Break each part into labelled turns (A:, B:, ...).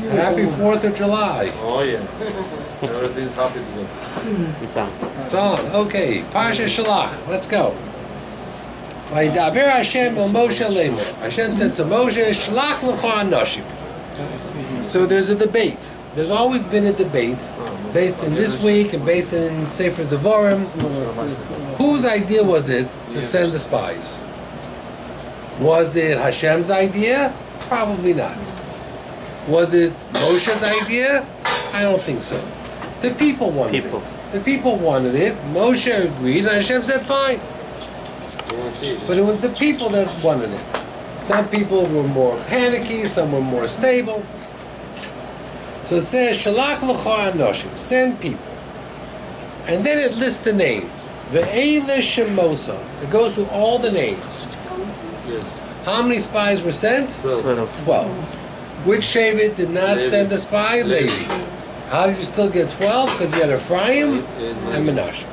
A: Happy 4th of July.
B: Oh yeah. Everything's happy today.
C: It's on.
A: It's on. Okay. Parsha Shalach. Let's go. Vayidaber Hashem el Moshe lemor. Hashem said to Moshe, Shalach lecha anoshim. So there's a debate. There's always been a debate, based in this week and based in Sefer Devarim. Whose idea was it to send the spies? Was it Hashem's idea? Probably not. Was it Moshe's idea? I don't think so. The people wanted it. The people wanted it. Moshe agreed, and Hashem said, fine. But it was the people that wanted it. Some people were more panicky, some were more stable. So it says, Shalach l'cha anoshim, send people. And then it lists the names. Ve'ele shemosa. It goes through all the names.
B: Yes.
A: How many spies were sent? 12. Which Shevet did not send a spy? Levi. How did you still get 12? Because you had Ephraim and Menashe.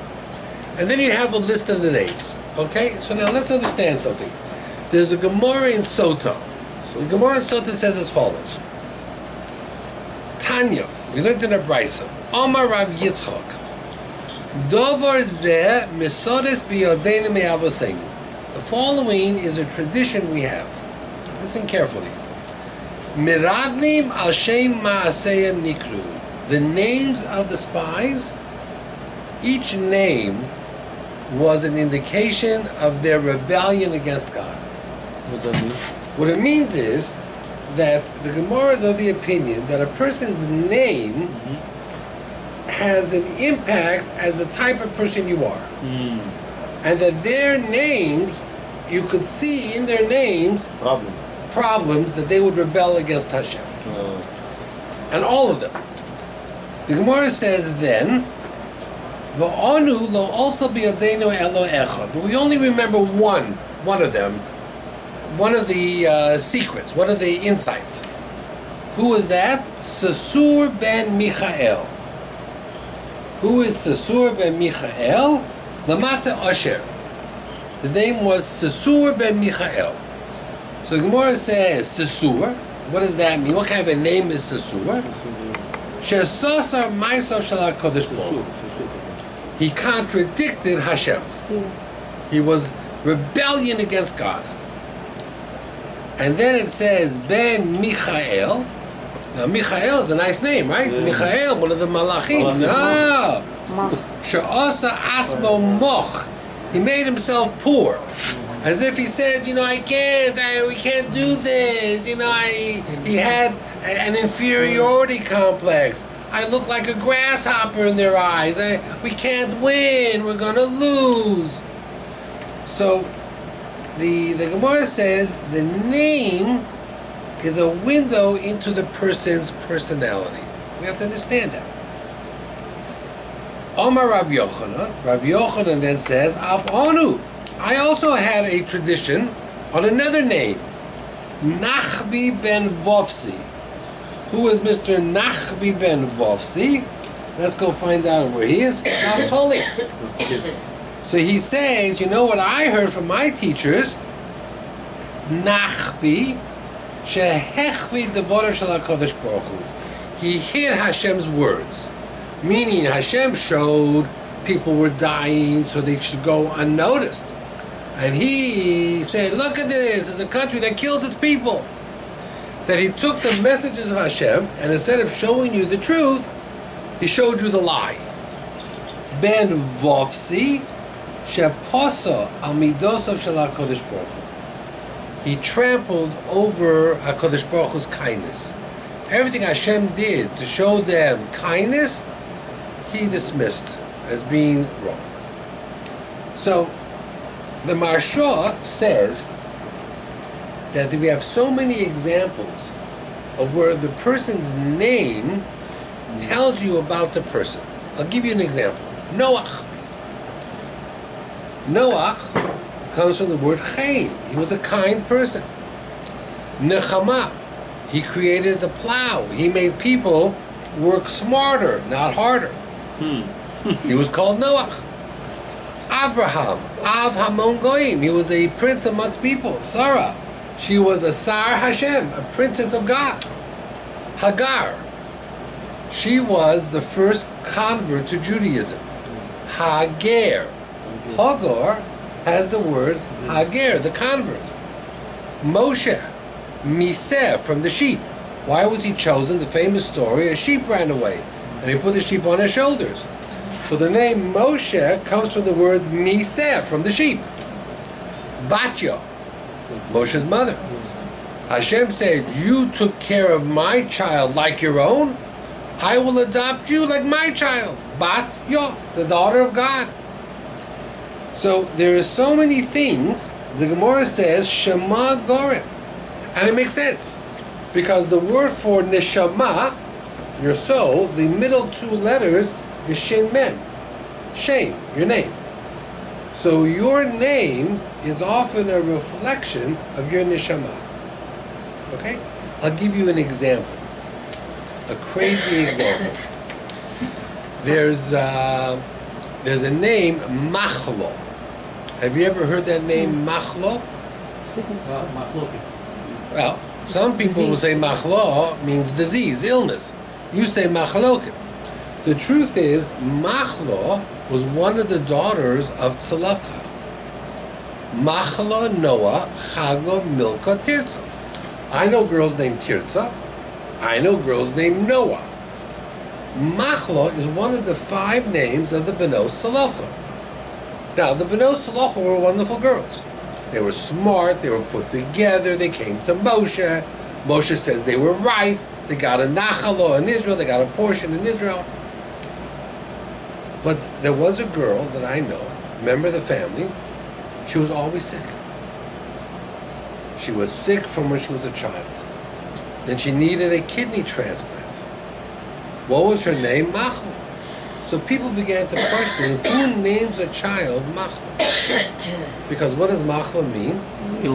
A: And then you have a list of the names. Okay? So now let's understand something. There's a Gemara in Sota. The Gemara in Sota says as follows. Tanya, we learned in a Bryks. Omar Rav Yitzchak. Dovar zeh mesodes biyodeinu me'avoseinu. The following is a tradition we have. Listen carefully. Miraglim al shem ma'aseyem nikru. The names of the spies, each name was an indication of their rebellion against God.
B: What does that mean?
A: What it means is that the Gemara is of the opinion that a person's name has an impact as the type of person you are. And that their names, you could see in their names problems that they would rebel against Hashem. And all of them. The Gemara says then, V'onu lo also biyodenu elo echad. But we only remember one of them, one of the secrets, one of the insights. Who is that? Sasur ben Michael. Who is Sasur ben Michael? Lamata Asher. His name was Sasur ben Michael. So the Gemara says Sasur. What does that mean? What kind of a name is Sasur? Shesasar Ma'asav Shel HaKadosh Baruch Hu. He contradicted Hashem. He was rebellion against God. And then it says Ben Michael. Now Michael is a nice name, right? Michael, one of the Malachim. No. She'asa atzmo moch. He made himself poor. As if he said, we can't do this. He had an inferiority complex. I look like a grasshopper in their eyes. We can't win. We're going to lose. So the Gemara says the name is a window into the person's personality. We have to understand that. Omar Rav Yochanan then says, Af Onu. I also had a tradition on another name, Nachbi ben Vovsi. Who is Mr. Nachbi ben Vovsi? Let's go find out where he is. Naftali. So he says, you know what I heard from my teachers? Nachbi shehechvi devorah shel HaKadosh Baruch Hu. He hid Hashem's words. Meaning Hashem showed people were dying so they should go unnoticed. And he said, look at this, it's a country that kills its people. That he took the messages of Hashem, and instead of showing you the truth, he showed you the lie. Ben Vovsi sheposa al midosav shel HaKadosh Baruch Hu. He trampled over HaKadosh Baruch Hu's kindness. Everything Hashem did to show them kindness, he dismissed as being wrong. So, the Maharsha says that we have so many examples of where the person's name tells you about the person. I'll give you an example. Noach. Noach comes from the word chaim. He was a kind person. Nechama. He created the plow. He made people work smarter, not harder. He was called Noach. Avraham, Av Hamon Goyim. He was a prince amongst people. Sarah, she was a Sar Hashem, a princess of God. Hagar. She was the first convert to Judaism. Hagar. Hagar has the words Hagar, the convert. Moshe, Miseh, from the sheep. Why was he chosen? The famous story, a sheep ran away, and he put the sheep on his shoulders. So the name Moshe comes from the word Miseh, from the sheep. Batya, Moshe's mother. Hashem said, you took care of my child like your own, I will adopt you like my child. Batya, the daughter of God. So there are so many things. The Gemara says, Shema Gorem. And it makes sense. Because the word for neshama, your soul, the middle two letters is Shin Mem. Shem, your name. So your name is often a reflection of your neshama. Okay? I'll give you an example. A crazy example. There's a name, Machlo. Have you ever heard that name, Machlo? Well, some people will say Machlo means disease, illness. You say Machloket. The truth is, Machlo was one of the daughters of Tzalafcha. Machlo, Noah, Chaglo, Milka, Tirza. I know girls named Tirza. I know girls named Noah. Machlo is one of the 5 names of the Benos Tzalafcha. Now, the Benos Tzalafcha were wonderful girls. They were smart, they were put together, they came to Moshe. Moshe says they were right. They got a nachalo in Israel, they got a portion in Israel. But there was a girl that I know, member of the family, she was always sick. She was sick from when she was a child. Then she needed a kidney transplant. What was her name? Machlo. So people began to question, who names a child Machlo? Because what does Machlo mean?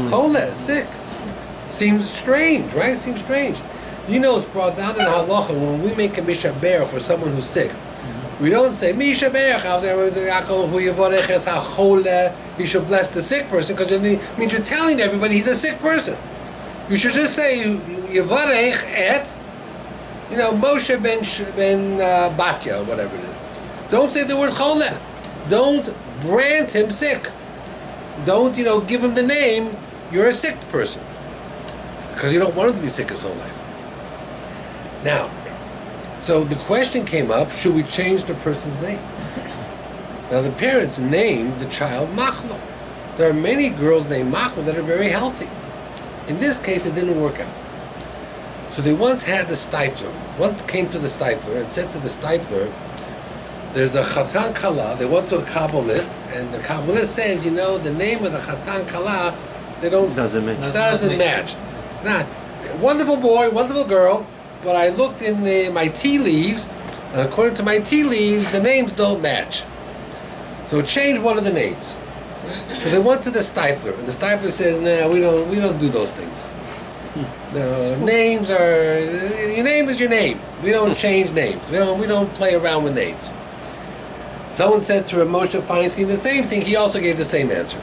A: Chole, sick. Seems strange, right? Seems strange. You know, it's brought down in halacha when we make a mishaber for someone who's sick. We don't say mishaber. He should bless the sick person, because it means you're telling everybody he's a sick person. You should just say Yivarech et, Moshe ben Batya, whatever it is. Don't say the word Choleh. Don't brand him sick. Don't, give him the name, you're a sick person. Because you don't want him to be sick his whole life. Now, so the question came up, should we change the person's name? Now the parents named the child Machlo. There are many girls named Machlo that are very healthy. In this case, it didn't work out. So they once had the Stifler. Once came to the Stifler and said to the Stifler, there's a Chatan Kala. They went to a Kabbalist, and the Kabbalist says, the name of the Chatan Kala, doesn't match. It's not. Wonderful boy, wonderful girl, but I looked in my tea leaves, and according to my tea leaves, the names don't match. So change one of the names. So they went to the Stifler, and the Stifler says, "No, we don't do those things. No, names are, your name is your name. We don't change names. We don't play around with names." Someone said to Moshe Feinstein the same thing. He also gave the same answer.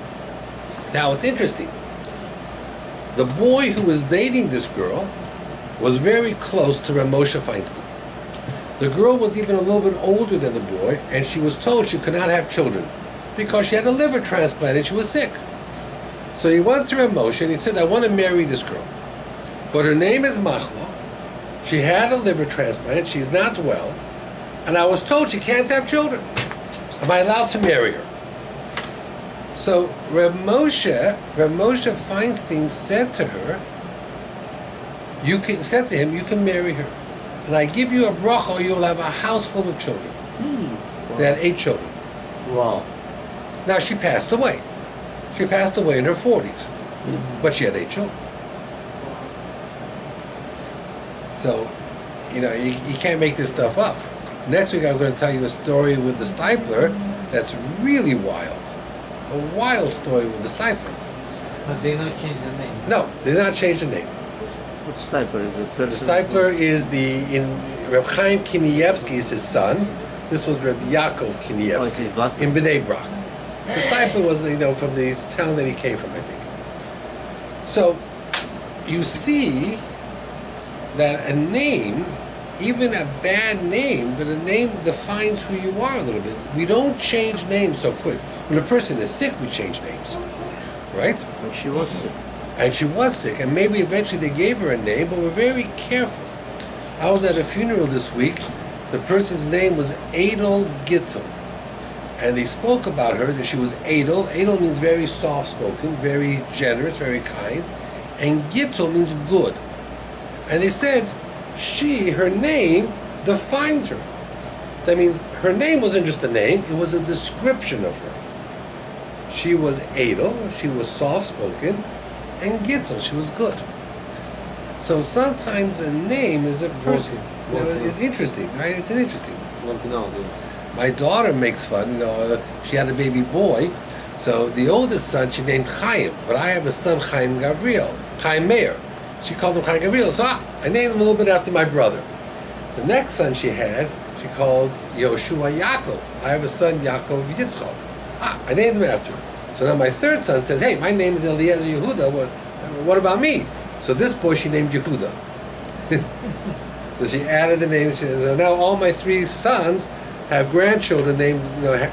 A: Now it's interesting. The boy who was dating this girl was very close to Moshe Feinstein. The girl was even a little bit older than the boy, and she was told she could not have children because she had a liver transplant and she was sick. So he went to Moshe and he says, "I want to marry this girl, but her name is Machlo. She had a liver transplant. She's not well, and I was told she can't have children. Am I allowed to marry her?" So Reb Moshe Feinstein said to her, you can marry her, and I give you a bracha, you'll have a house full of children. Wow. They had 8 children.
B: Wow.
A: Now she passed away. She passed away in her 40s, but she had 8 children. So, you can't make this stuff up. Next week I'm going to tell you a story with the Stifler that's really wild. A wild story with the Stifler.
C: But they don't change the name.
A: No, they did not change the name.
B: What Stifler is it?
A: The Stifler is Reb Chaim Kanievsky is his son. This was Reb Yaakov Kanievsky in Bnei Brak. The Stifler was, from the town that he came from, I think. So, you see that a name, even a bad name, but a name defines who you are a little bit. We don't change names so quick. When a person is sick, we change names, right?
B: And she was sick.
A: And she was sick, and maybe eventually they gave her a name, but we're very careful. I was at a funeral this week. The person's name was Adel Gittel. And they spoke about her, that she was Adel. Adel means very soft-spoken, very generous, very kind. And Gittel means good. And they said her name defined her. That means her name wasn't just a name, it was a description of her. She was Adel, she was soft-spoken, and Gittel, she was good. So sometimes a name is a person. You know, it's interesting, right? It's an interesting. My daughter makes fun, she had a baby boy, so the oldest son she named Chaim, but I have a son Chaim Meir. She called him Chaim Gavriel, so I named him a little bit after my brother. The next son she had, she called Yoshua Yaakov. I have a son Yaakov Yitzchak. I named him after him. So now my third son says, hey, my name is Eliezer Yehuda, what about me? So this boy she named Yehuda. So she added the name, so now all my three sons have grandchildren named,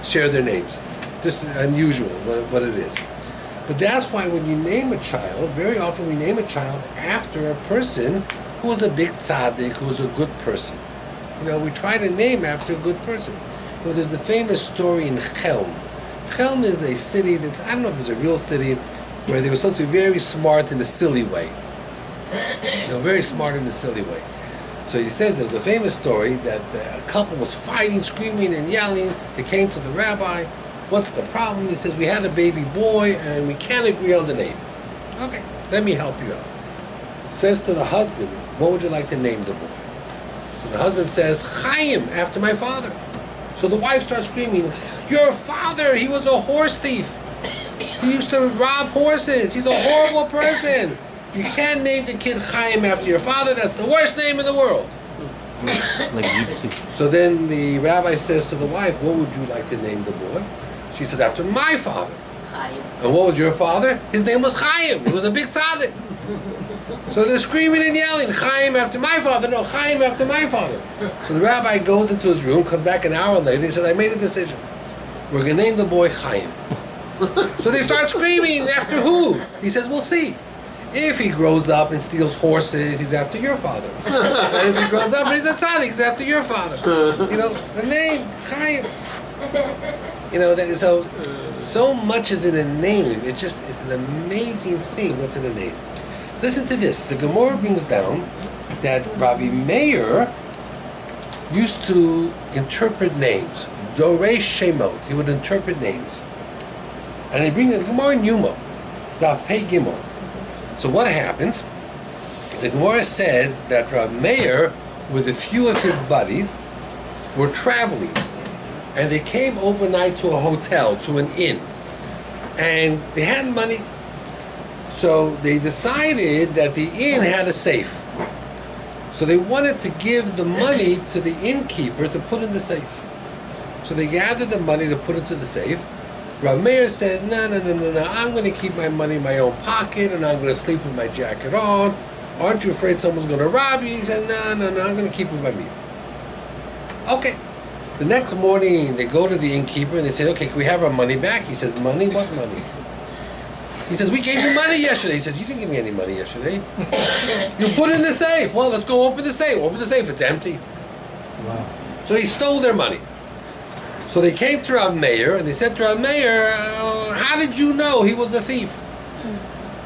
A: share their names. Just unusual, what it is. But that's why when you name a child, very often we name a child after a person who is a big tzaddik, who is a good person. We try to name after a good person. There's the famous story in Chelm. Chelm is a city that's, I don't know if it's a real city, where they were supposed to be very smart in the silly way. Very smart in the silly way. So he says there was a famous story that a couple was fighting, screaming and yelling. They came to the rabbi. What's the problem? He says, we had a baby boy and we can't agree on the name. Okay, let me help you out. Says to the husband, what would you like to name the boy? So the husband says, Chaim, after my father. So the wife starts screaming, your father, he was a horse thief. He used to rob horses. He's a horrible person. You can't name the kid Chaim after your father. That's the worst name in the world.
B: Like gypsy.
A: So then the rabbi says to the wife, what would you like to name the boy? She said, after my father.
D: Chaim.
A: And what was your father? His name was Chaim. He was a big tzaddik. So they're screaming and yelling, Chaim after my father. No, Chaim after my father. So the rabbi goes into his room, comes back an hour later, he says, I made a decision. We're going to name the boy Chaim. So they start screaming, after who? He says, we'll see. If he grows up and steals horses, he's after your father. And if he grows up and he's a tzaddik, he's after your father. The name, Chaim. So much is in a name. It's an amazing thing what's in a name. Listen to this. The Gemara brings down that Rabbi Meir used to interpret names. Dorei Shemot. He would interpret names. And they bring this Gemara in Yuma. Daf Pei Gimel. So what happens? The Gemara says that Rabbi Meir, with a few of his buddies, were traveling. And they came overnight to a hotel, to an inn. And they had money. So they decided that the inn had a safe. So they wanted to give the money to the innkeeper to put in the safe. So they gathered the money to put into the safe. Rabbi Meir says, no, I'm going to keep my money in my own pocket and I'm going to sleep with my jacket on. Aren't you afraid someone's going to rob you? He said, no, I'm going to keep it by me. Okay. The next morning, they go to the innkeeper and they say, okay, can we have our money back? He says, money? What money? He says, we gave you money yesterday. He says, you didn't give me any money yesterday. You put it in the safe. Well, let's go open the safe. Open the safe. It's empty.
C: Wow.
A: So he stole their money. So they came to Rav Meir and they said to Rav Meir, how did you know he was a thief?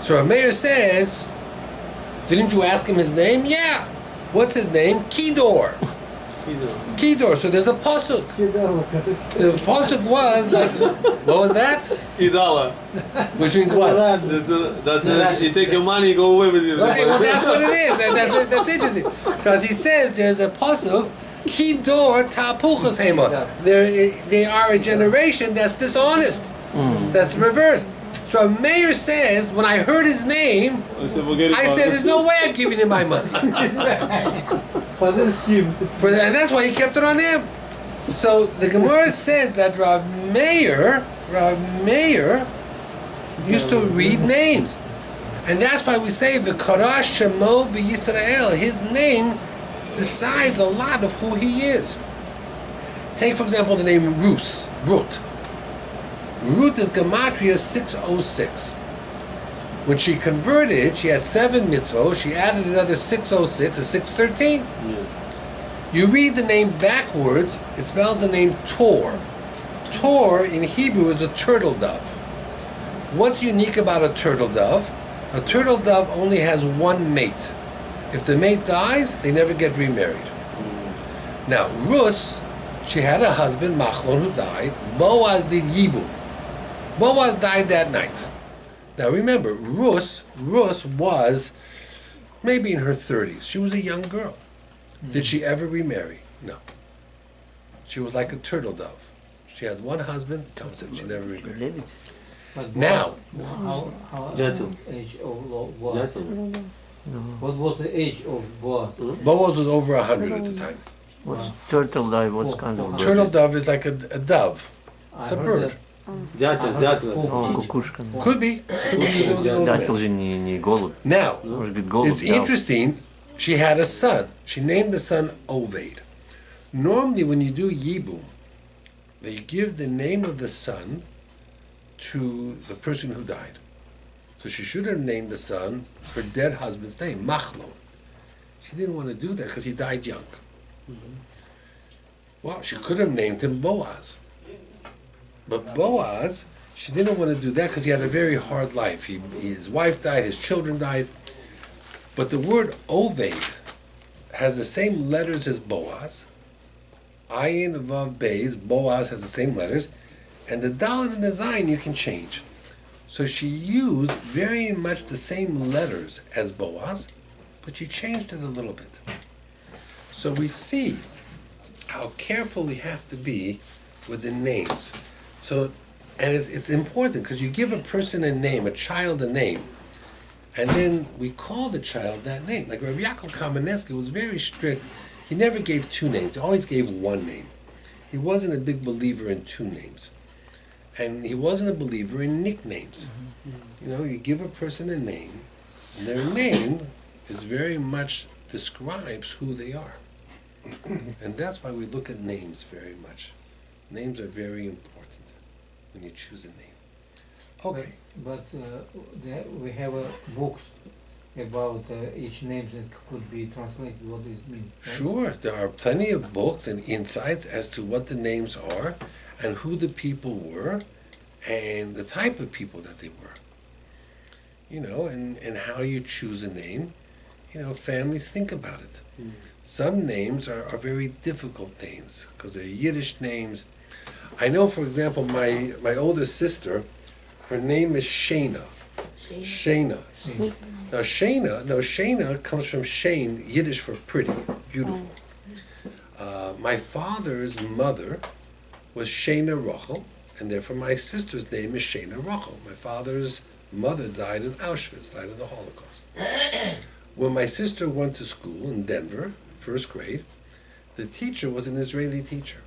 A: So Rav Meir says, didn't you ask him his name? Yeah. What's his name? Kidor. Kidor. So there's a pasuk. The pasuk was, what was that?
E: Idala.
A: Which means what?
E: That's you take your money, go away with you.
A: Okay, well that's what it is. And that's interesting. Because he says there's a pasuk, Kidor tapuchas hema. They are a generation that's dishonest. That's reversed. So Meir says, when I heard his name, I said, there's no way I'm giving him my money.
C: For this scheme.
A: And that's why he kept it on him. So the Gemara says that Rav Meir used to read names. And that's why we say V'kara Shemo b'Yisrael. His name decides a lot of who he is. Take, for example, the name Ruth. Ruth is Gematria 606. When she converted, she had 7 mitzvot. She added another 606, a 613.
E: Yeah.
A: You read the name backwards, it spells the name Tor. Tor in Hebrew is a turtle dove. What's unique about a turtle dove? A turtle dove only has one mate. If the mate dies, they never get remarried. Now, Rus, she had a husband, Machlon, who died. Boaz did Yibum. Boaz died that night. Now remember, Rus was maybe in her 30s. She was a young girl. Did she ever remarry? No. She was like a turtle dove. She had one husband, that was it. She never remarried.
C: But
A: Now,
C: how
E: Gentle.
C: age of Boaz?
E: Gentle.
C: What was the age of Boaz?
A: Boaz was over 100 at the time.
B: What's turtle dive? What's kind of bird?
A: Turtle dove is like a dove. It's a
C: I heard
A: bird.
C: that-
E: Дятел, дятел.
B: О, кукушка.
A: Could be. Could be it was an old
B: Дятел
A: man.
B: же не голубь.
A: Now,
B: Может быть, голубь.
A: it's interesting. She had a son. She named the son Oved. Normally, when you do Yibum, they give the name of the son to the person who died. So she should have named the son her dead husband's name, Machlon. She didn't want to do that because he died young. Well, she could have named him Boaz. But Boaz, she didn't want to do that because he had a very hard life. His wife died, his children died. But the word Oved has the same letters as Boaz. Ayin, Vav, Beis, Boaz has the same letters. And the Dalet and the Zayin you can change. So she used very much the same letters as Boaz, but she changed it a little bit. So we see how careful we have to be with the names. So, and it's important because you give a person a name, a child a name, and then we call the child that name. Like Rabbi Yaakov Kamenetsky was very strict. He never gave 2 names. He always gave 1 name. He wasn't a big believer in 2 names. And he wasn't a believer in nicknames. You know, you give a person a name, and their name is very much describes who they are. And that's why we look at names very much. Names are very important when you choose a name. Okay.
C: But we have books about each name that could be translated. What does it mean? Right?
A: Sure, there are plenty of books and insights as to what the names are and who the people were and the type of people that they were. You know, and how you choose a name. You know, families think about it. Some names are very difficult names because they're Yiddish names. I know, for example, my older sister, her name is Shana. Shana. Now Shana comes from Shane, Yiddish for pretty, beautiful. My father's mother was Shana Rochel, and therefore my sister's name is Shana Rochel. My father's mother died in Auschwitz, died in the Holocaust. When my sister went to school in Denver, 1st grade, the teacher was an Israeli teacher.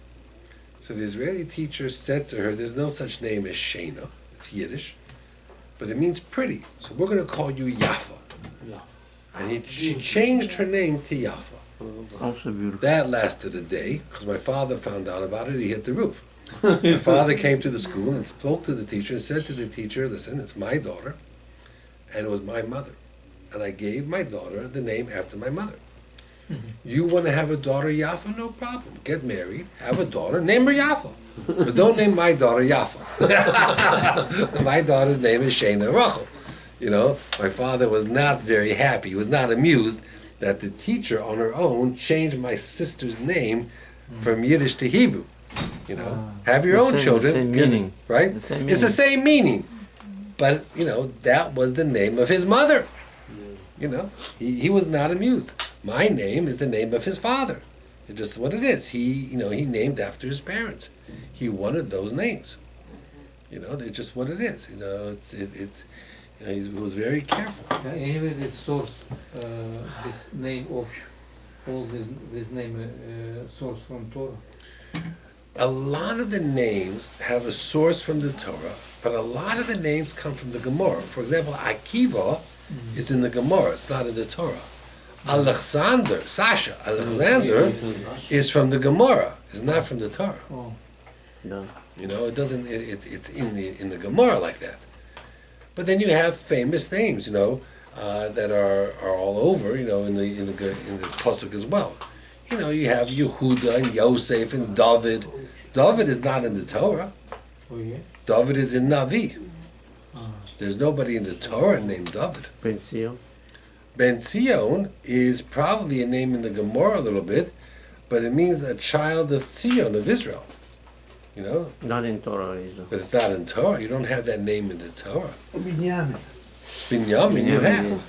A: So the Israeli teacher said to her, there's no such name as Shana, it's Yiddish, but it means pretty, so we're going to call you Yafa. And she changed her name to Yafa.
B: Also beautiful.
A: That lasted a day, because my father found out about it, he hit the roof. My father came to the school and spoke to the teacher and said to the teacher, listen, it's my daughter, and it was my mother. And I gave my daughter the name after my mother. You want to have a daughter Yafa? No problem. Get married, have a daughter, name her Yafa. But don't name my daughter Yafa. My daughter's name is Shana Rachel. You know, my father was not very happy. He was not amused that the teacher on her own changed my sister's name from Yiddish to Hebrew. You know, have your own children.
B: Same meaning.
A: Right?
B: The same
A: It's the
B: meaning.
A: same meaning. But, you know, that was the name of his mother. You know, he was not amused. My name is the name of his father. It's just what it is. He named after his parents. He wanted those names. You know, they're just what it is. You know, he was very careful.
C: Anyway, the source, this name of all this name source from Torah.
A: A lot of the names have a source from the Torah, but a lot of the names come from the Gemara. For example, Akiva It's in the Gemara. It's not in the Torah. Alexander is from the Gemara. It's not from the Torah.
C: Oh.
B: Да.
A: You know, it doesn't. It's in the Gemara like that. But then you have famous names, you know, that are all over, you know, in the pasuk as well. You know, you have Yehuda and Yosef and David. David is not in the Torah.
C: Oh, yeah?
A: David is in Navi. There's nobody in the Torah named David.
B: Ben Sion.
A: Ben Zion is probably a name in the Gemara a little bit, but it means a child of Zion, of Israel. You know?
B: Not in Torah either.
A: But it's not in Torah. You don't have that name in the Torah.
D: Binyamin.
A: Binyamin, you have.
B: Binyamin,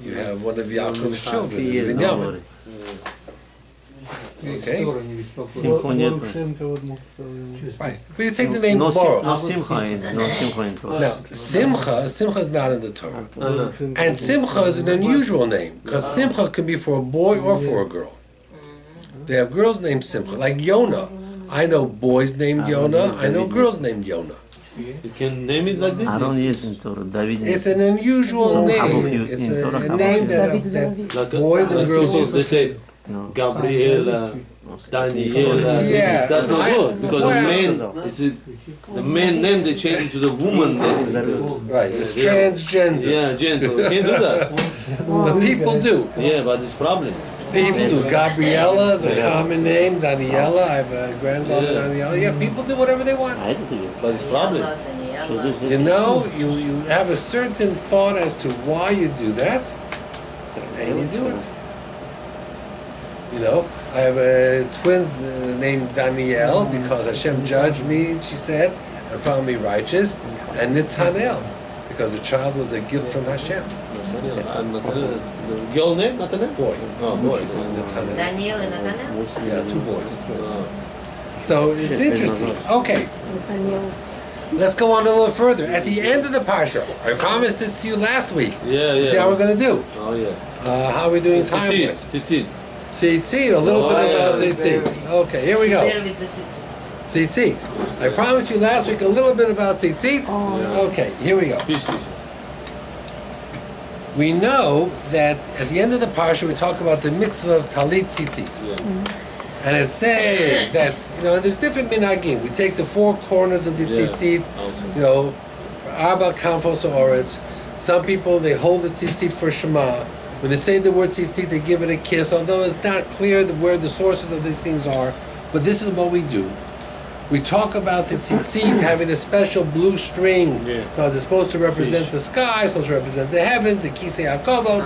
A: You have one of Yaakov's children.
B: He
A: It's
B: is
A: Binyamin. Okay.
B: Simcha нет.
D: Ворошенко вот мог сказать.
A: Right. But you take the name
B: No
A: Baruch.
B: Simcha in Torah.
A: Now, Simcha is not in the Torah.
D: Ворошенко
A: And Simcha is an unusual name, because Simcha can be for a boy or for a girl. They have girls named Simcha, like Yonah. I know boys named Yonah, I know girls named Yonah.
E: You can name it like this?
B: Aaron is in Torah. David
A: It's an unusual name. It's a name that boys and girls
E: People, they
A: use.
E: say
B: No.
E: Gabriela, Daniela.
A: Yeah.
E: That's not good because the man name they change it to the woman name.
A: Right, it's transgender.
E: Yeah, gentle. You can't do that.
A: But people do.
E: Yeah, but it's problem.
A: People do. Gabriella is a common name. Daniela, I have a granddaughter,
E: Yeah.
A: Daniela. Yeah, people do whatever they want.
B: I don't think
E: But it's problem.
A: You know, you have a certain thought as to why you do that, and you do it. You know, I have twins named Danielle because Hashem judged me, she said, and found me righteous, and Netanel because the child was a gift from Hashem.
E: The girl name, Nathaniel?
A: Boy.
E: Oh, boy.
A: Netanel.
F: Daniel and Nathaniel?
A: Yeah, two boys, twins. So it's interesting. Okay, let's go on a little further. At the end of the parsha, I promised this to you last week.
E: Yeah, yeah.
A: See how we're going to do.
E: Oh, yeah.
A: How are we doing time-wise?
E: Tzitzit.
A: Tzitzit, a little bit about tzitzit. Okay, here we go.
F: There with the
A: Tzitzit. I promised you last week a little bit about tzitzit. Okay, here we go. We know that at the end of the parsha we talk about the mitzvah of talit tzitzit.
E: Yeah.
A: And it says that, you know, there's different minhagim. We take the four corners of the tzitzit, you know, arba kanfos oretz. Some people, they hold the tzitzit for Shema. When they say the word tzitzit, they give it a kiss, although it's not clear where the sources of these things are. But this is what we do. We talk about the tzitzit having a special blue string because it's supposed to represent the sky, it's supposed to represent the heavens, the kisei hakavod.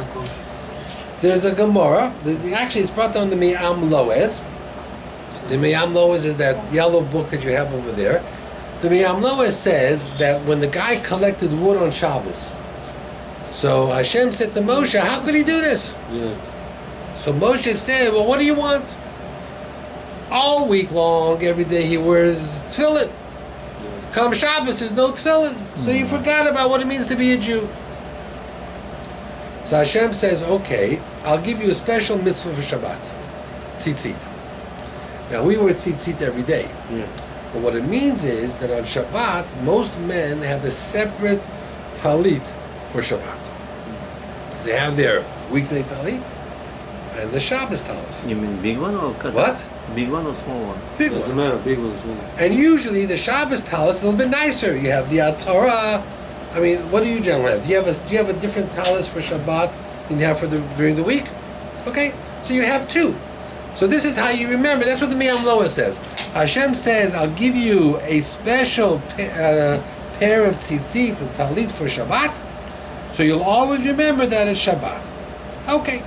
A: There's a Gemara. Actually, it's brought down the Me'am Loez. The Me'am Loez is that yellow book that you have over there. The Me'am Loez says that when the guy collected wood on Shabbos, so Hashem said to Moshe, how could he do this?
E: Yeah.
A: So Moshe said, well, what do you want? All week long, every day he wears tefillin. Come Shabbos, there's no tefillin. So you forgot about what it means to be a Jew. So Hashem says, okay, I'll give you a special mitzvah for Shabbat. Tzitzit. Now we wear tzitzit every day.
B: Yeah.
A: But what it means is that on Shabbat, most men have a separate talit for Shabbat. They have their weekday talit and the Shabbos talis.
B: You mean big one or cut?
A: What?
B: Big one or small one?
A: Big
E: Doesn't
A: one.
E: matter, big one, small one.
A: And usually the Shabbos talis is a little bit nicer. You have the Torah. I mean, what do you generally have? Do you have a different talis for Shabbat than you have for during the week? Okay, so you have two. So this is how you remember. That's what the Me'am Loa says. Hashem says, I'll give you a special pair of tzitzit and talit for Shabbat, so you'll always remember that it's Shabbat. Okay.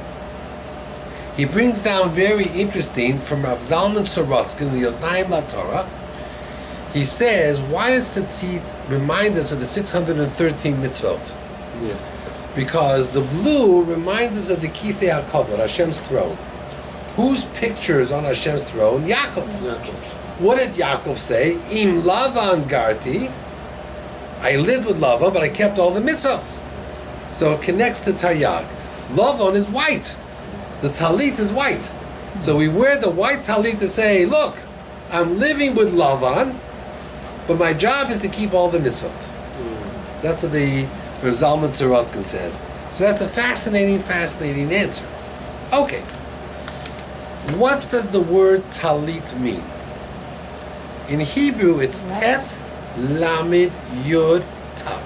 A: He brings down very interesting from Rav Zalman Sorotsky in the Yoznaim LaTorah. He says, why does tzitzit remind us of the 613 mitzvot?
E: Yeah.
A: Because the blue reminds us of the Kisei HaKavod, Hashem's throne. Whose picture is on Hashem's throne? Yaakov. What did Yaakov say? Im Lavan Garti. I lived with Lavan, but I kept all the mitzvot. So it connects to Taryag. Lavan is white. The talit is white. So we wear the white talit to say, look, I'm living with Lavan, but my job is to keep all the mitzvot. That's what the Rav Zalman Sorotsky says. So that's a fascinating answer. Okay. What does the word talit mean? In Hebrew, it's tet, lamed, yud, taf.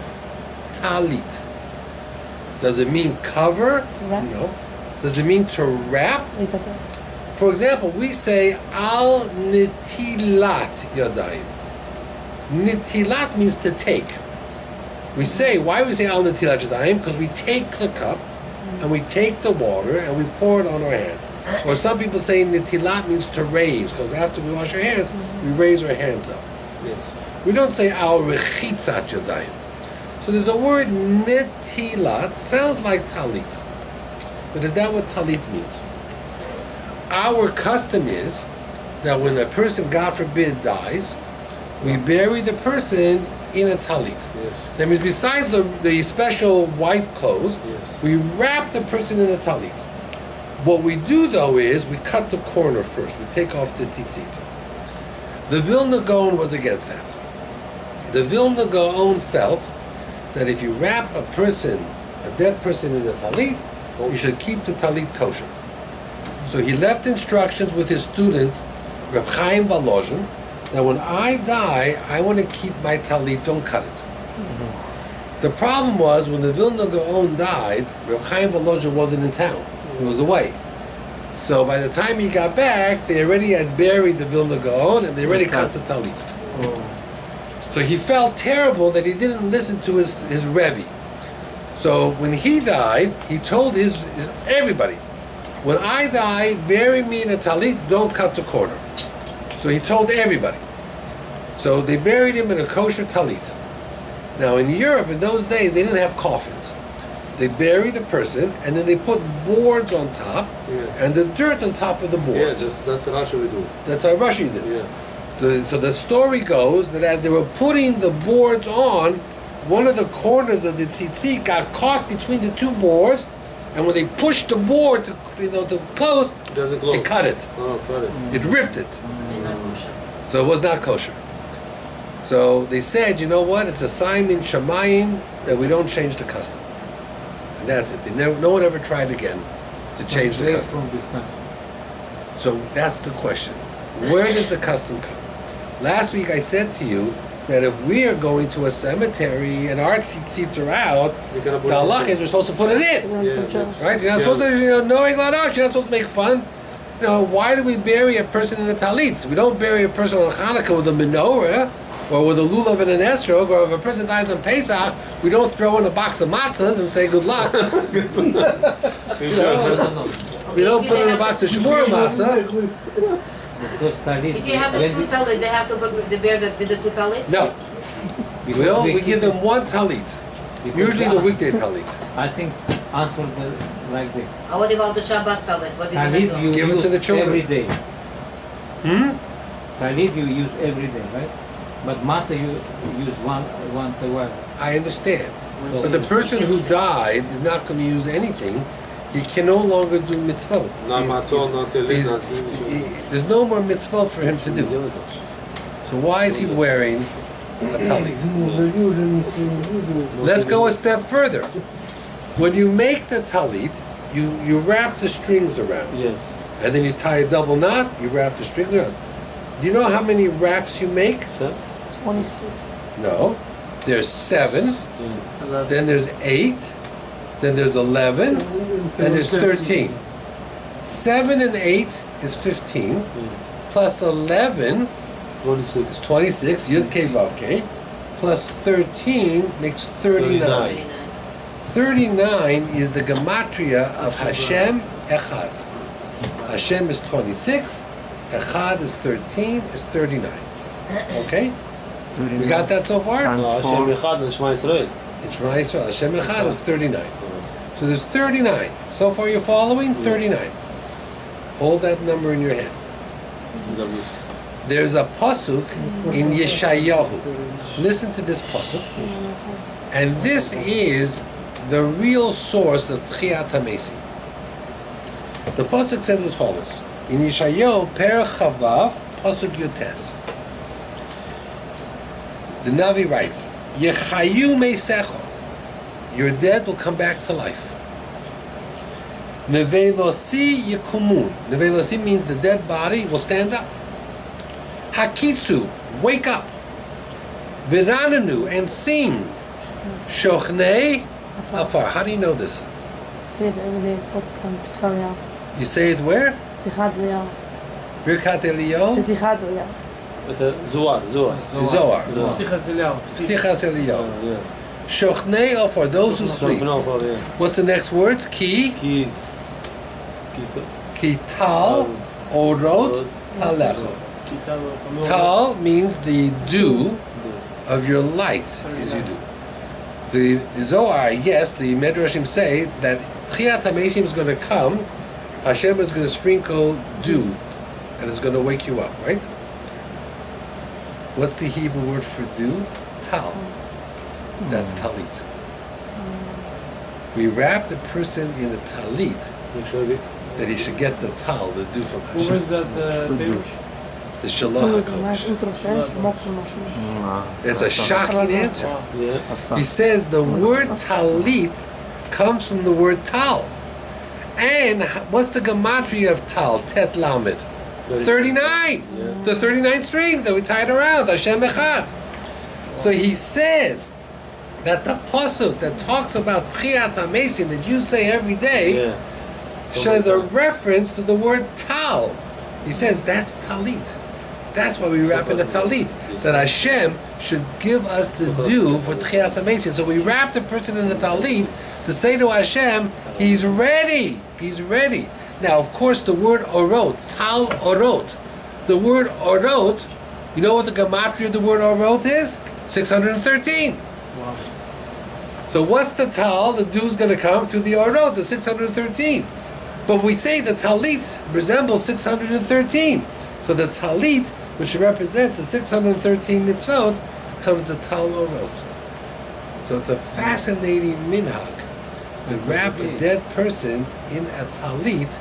A: Talit. Does it mean cover?
G: Wrap.
A: No. Does it mean to wrap? For example, we say al nitilat yadayim. Nitilat means to take. We say, why do we say al nitilat yadayim? Because we take the cup and we take the water and we pour it on our hands. Or some people say nitilat means to raise, because after we wash our hands, we raise our hands up.
E: Yes.
A: We don't say al rechitzat yadayim. So there's a word nitilat, sounds like talit. But is that what talit means? Our custom is that when a person, God forbid, dies, we bury the person in a talit.
E: Yes.
A: That means besides the special white clothes,
E: Yes.
A: we wrap the person in a talit. What we do though is we cut the corner first. We take off the tzitzite. The Vilna Gaon was against that. The Vilna Gaon felt that if you wrap a dead person in a talit, you should keep the talit kosher. So he left instructions with his student, Reb Chaim Volozhin, that when I die, I want to keep my talit, don't cut it. The problem was when the Vilna Gaon died, Reb Chaim Volozhin wasn't in town. He was away. So by the time he got back, they already had buried the Vilna Gaon and they already cut the talit. So he felt terrible that he didn't listen to his Rebbe. So when he died, he told his everybody, when I die, bury me in a talit, don't cut the corner. So he told everybody. So they buried him in a kosher talit. Now in Europe, in those days, they didn't have coffins. They bury the person, and then they put boards on top, and the dirt on top of the boards.
E: Yeah, that's Russia we do.
A: That's how Russia did.
E: Yeah.
A: So the story goes that as they were putting the boards on, one of the corners of the tzitzit got caught between the two boards, and when they pushed the board to close,
E: It doesn't close.
A: they cut it.
E: Oh, cut it.
A: It ripped it.
F: Not kosher.
A: So it was not kosher. So they said, you know what? It's a sign in Shemayim that we don't change the custom. And that's it. No one ever tried again to change the custom.
C: From this country.
A: So that's the question. Where does the custom come? Last week I said to you that if we are going to a cemetery and our tzitzit are out,
E: You cannot
A: the
E: put it in.
A: halach is we're supposed to put it in. Right? You're not supposed to, knowing God out, you're not supposed to make fun. Why do we bury a person in a talit? We don't bury a person on Hanukkah with a menorah or with a lulav and an estrog, or if a person dies on Pesach, we don't throw in a box of matzahs and say good luck. We don't put in a box of shmur matzah.
C: Because talit,
F: If you have the
C: when
F: two talit, they have to bear that with the two talit?
A: No,
C: because
A: we don't. We
C: keep
A: give them
C: it-
A: one talit.
C: because
A: Usually the weekday talit.
C: I think answer like this.
F: What about the Shabbat talit? What do you
C: Talit
F: gonna
C: you
F: do?
A: Give it
C: use
A: to the children.
C: every day.
A: Hmm?
C: Talit you use every day, right? But matzah you use once a while.
A: I understand.
C: So-
A: But the person who died is not going to use anything. He can no longer do mitzvot.
E: Not
A: He's-
E: matzah,
A: he's-
E: not talit,
A: he's-
E: not tzitzit.
A: There's no more mitzvot for him to do. So why is he wearing a talit? Let's go a step further. When you make the talit, you wrap the strings around.
E: Yes.
A: And then you tie a double knot, you wrap the strings around. Do you know how many wraps you make?
G: 26.
A: No. There's 7, then there's 8, then there's 11, and there's 13. 7 and 8 is 15, plus 11
E: 26.
A: is 26, Yud K Vav K, plus 13 makes 39. 39 is the gematria of Hashem Echad. Hashem is 26, Echad is 13, is 39. Okay? We got that so far?
B: Times
E: Hashem
B: 4.
E: Echad and Shema Yisrael.
A: In Shema Yisrael, Hashem Echad is 39. So there's 39. So far you're following? 39. Hold that number in your head. There's a pasuk in Yeshayahu. Listen to this pasuk. And this is the real source of Tchiat HaMesim. The pasuk says as follows. In Yeshayahu, Per Chavav, pasuk Yotes. The Navi writes, Yechayu Meisecho. Your dead will come back to life. Nevelosi yikumun. Nevelosi means the dead body will stand up. Hakitsu, wake up. Virananu, and sing. Shochnei afar. How do you know this? You say it where? Birkat Eliyahu?
E: It's a Zohar.
A: Zohar.
G: Sichas Eliyahu.
A: Sichas Eliyahu.
E: Yeah.
A: Shochnei are for those who sleep. What's the next words? Ki?
E: Keys.
A: Ki tal, orot, talecho. Tal means the dew of your light, as you do. The Zohar, yes, the Medrashim say that Tchiat HaMesim is going to come, Hashem is going to sprinkle dew, and it's going to wake you up, right? What's the Hebrew word for dew? Tal. That's talit. We wrap the person in a talit that he should get the tal, the dew from
G: Who
A: Hashem.
G: brings that Perush?
A: The Shalom HaKodesh. It's a shocking answer.
E: Yeah.
A: He says the word talit comes from the word tal. And what's the gematria of tal? Tet lamed. 39. The 39 strings that we tied around. Hashem Echad. So he says that the pasuk that talks about Tchiat HaMesim that you say every day shows a reference to the word tal. He says that's talit. That's why we wrap in the talit. That Hashem should give us the dew for Tchiat HaMesim. So we wrap the person in the talit to say to Hashem, He's ready. He's ready. Now, of course, the word orot, tal orot. The word orot, you know what the gematria of the word orot is? 613.
G: Wow.
A: So what's the tal? The dew is going to come through the orot, the 613. But we say the talit resembles 613. So the talit, which represents the 613 mitzvot, comes the tal orot. So it's a fascinating minhag to wrap a dead person in a talit